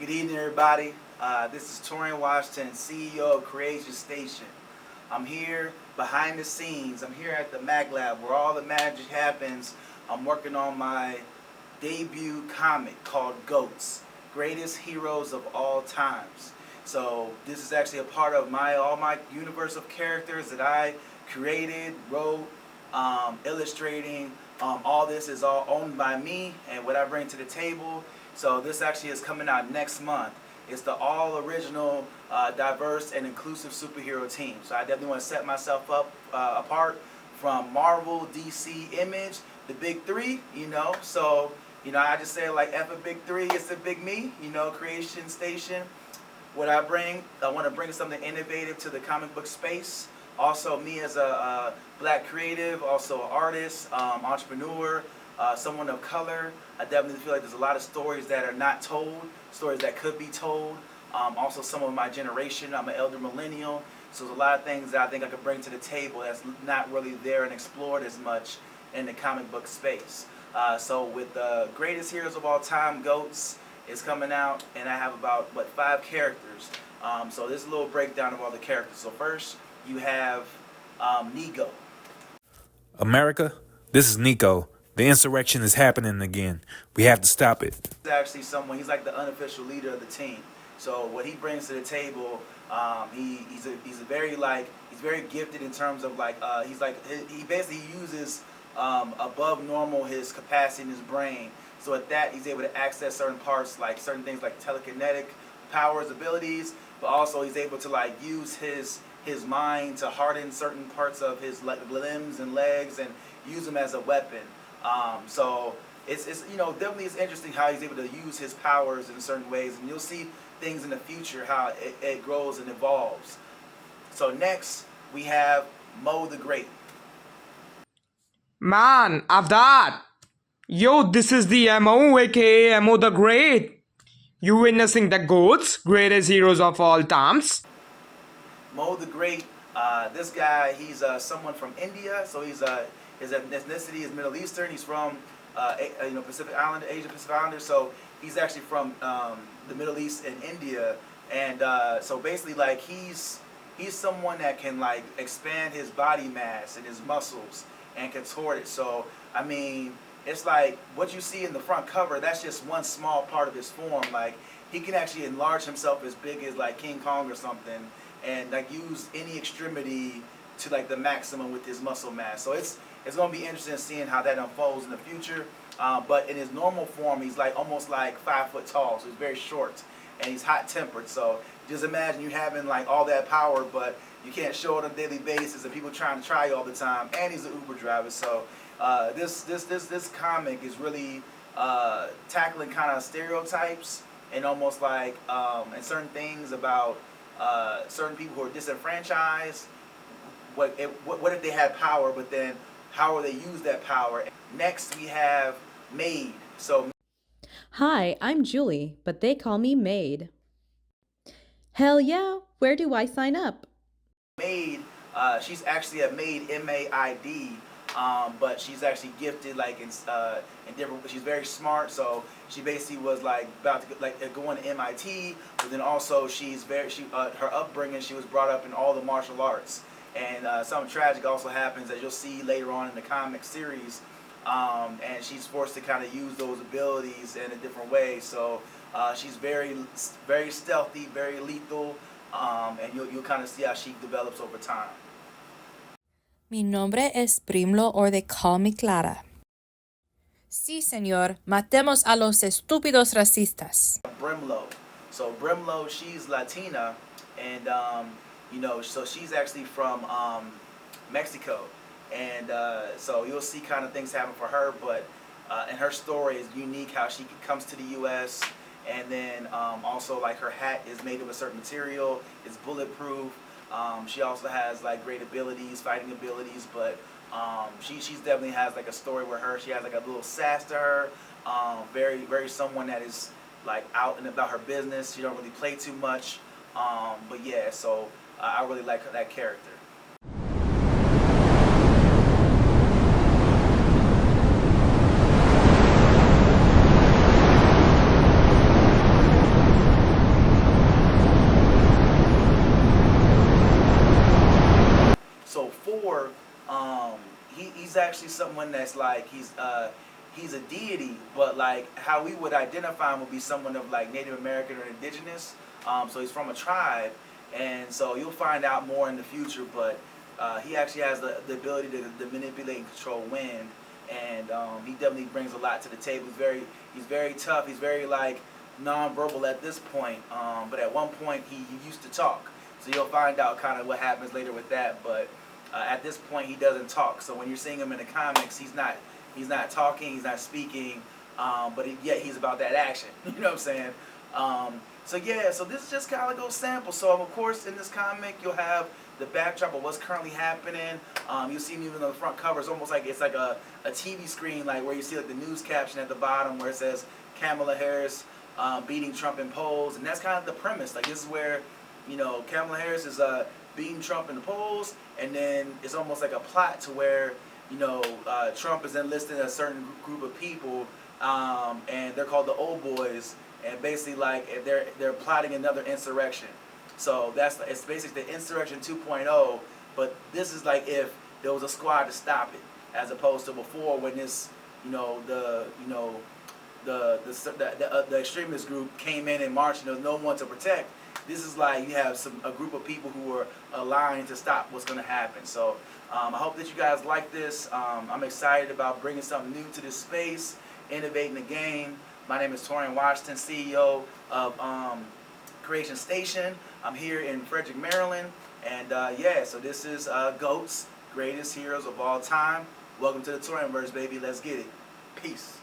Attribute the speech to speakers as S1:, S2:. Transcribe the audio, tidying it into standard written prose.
S1: Good evening, everybody. This is Torian Washington, CEO of Creation Station. I'm here behind the scenes. I'm here at the Mag Lab where all the magic happens. I'm working on my debut comic called GHOATS, Greatest Heroes of All Times. So this is actually a part of all my universe of characters that I created, wrote, illustrating. All this is all owned by me and what I bring to the table. So this actually is coming out next month. It's the all original, diverse and inclusive superhero team. So I definitely want to set myself up apart from Marvel, DC, Image, the big three, So, I just say like F a big three, it's a big me, Creation Station. What I want to bring something innovative to the comic book space. Also me as a black creative, also an artist, entrepreneur, someone of color. I definitely feel like there's a lot of stories that are not told, stories that could be told. Also some of my generation, I'm an elder millennial, so there's a lot of things that I think I could bring to the table that's not really there and explored as much in the comic book space. So with the Greatest Heroes of All Time, GHOATS, is coming out, and I have about, 5 characters. So this is a little breakdown of all the characters. So first, you have Nico.
S2: America, this is Nico. The insurrection is happening again. We have to stop it.
S1: He's actually he's like the unofficial leader of the team. So what he brings to the table, he's very gifted in terms of he basically uses above normal his capacity in his brain. So at that he's able to access certain parts, like certain things like telekinetic powers, abilities, but also he's able to use his mind to harden certain parts of his limbs and legs and use them as a weapon. So it's definitely it's interesting how he's able to use his powers in certain ways, and you'll see things in the future how it grows and evolves. So next we have Mo the Great.
S3: Man, Avdad! Yo, this is the MO, aka Mo the Great. You witnessing the GHOATS, Greatest Heroes of All Times?
S1: Mo the Great, this guy, he's someone from India, so his ethnicity is Middle Eastern. He's from Pacific Islander, Asia Pacific Islander, so he's actually from the Middle East and India, and so basically he's someone that can expand his body mass and his muscles and contort it. So I mean, it's like what you see in the front cover, that's just one small part of his form. He can actually enlarge himself as big as King Kong or something, and use any extremity to the maximum with his muscle mass. So it's going to be interesting seeing how that unfolds in the future. But in his normal form, he's almost 5 foot tall, so he's very short, and he's hot tempered. So just imagine you having all that power, but you can't show it on a daily basis, and people trying to try you all the time. And he's an Uber driver, so this comic is really tackling kind of stereotypes and almost and certain things about certain people who are disenfranchised. What if they had power, but then how will they use that power? Next we have Maid. So
S4: hi, I'm Julie, but they call me Maid. Hell yeah, where do I sign up?
S1: Maid, she's actually a maid, M-A-I-D, but she's actually gifted in different. She's very smart, so she basically was about to go into MIT, but then also her upbringing, she was brought up in all the martial arts, and something tragic also happens, as you'll see later on in the comic series, and she's forced to kind of use those abilities in a different way. So she's very stealthy, very lethal. And you'll kind of see how she develops over time.
S5: Mi nombre es Brimlo, or they call me Clara. Sí, señor. Matemos a los estúpidos racistas.
S1: Brimlo. So Brimlo, she's Latina, and so she's actually from Mexico, and so you'll see kind of things happen for her. But and her story is unique, how she comes to the U.S. And then also her hat is made of a certain material, it's bulletproof. She also has great abilities, fighting abilities, but she's definitely has a story with her. She has a little sass to her. Very someone that is out and about her business. She don't really play too much. But yeah, so I really like that character. actually someone that's like he's a deity, but like how we would identify him would be someone of like Native American or indigenous. So he's from a tribe, and so you'll find out more in the future. But he actually has the ability to manipulate and control wind, and he definitely brings a lot to the table. He's very tough. He's very like non-verbal at this point, but at one point he used to talk. So you'll find out kind of what happens later with that. But at this point he doesn't talk. So when you're seeing him in the comics, he's not talking, he's not speaking, but yet he's about that action. You know what I'm saying? So yeah, so this is just kind of like a little sample. So of course in this comic you'll have the backdrop of what's currently happening. You'll see me even on the front cover. It's almost like it's like a TV screen, like where you see like the news caption at the bottom where it says Kamala Harris beating Trump in polls, and that's kind of the premise. Like this is where, you know, Kamala Harris is beating Trump in the polls, and then it's almost like a plot to where, you know, Trump is enlisting a certain group of people, and they're called the Old Boys, and basically like they're plotting another insurrection. So it's basically the insurrection 2.0, but this is like if there was a squad to stop it, as opposed to before when this, you know, the extremist group came in and marched and there was no one to protect. This is like you have a group of people who are aligned to stop what's going to happen. So I hope that you guys like this. I'm excited about bringing something new to this space, innovating the game. My name is Taureen Washington, CEO of Creation Station. I'm here in Frederick, Maryland. And yeah, so this is GHOATS, greatest heroes of all time. Welcome to the TAUREANVERSE, baby. Let's get it. Peace.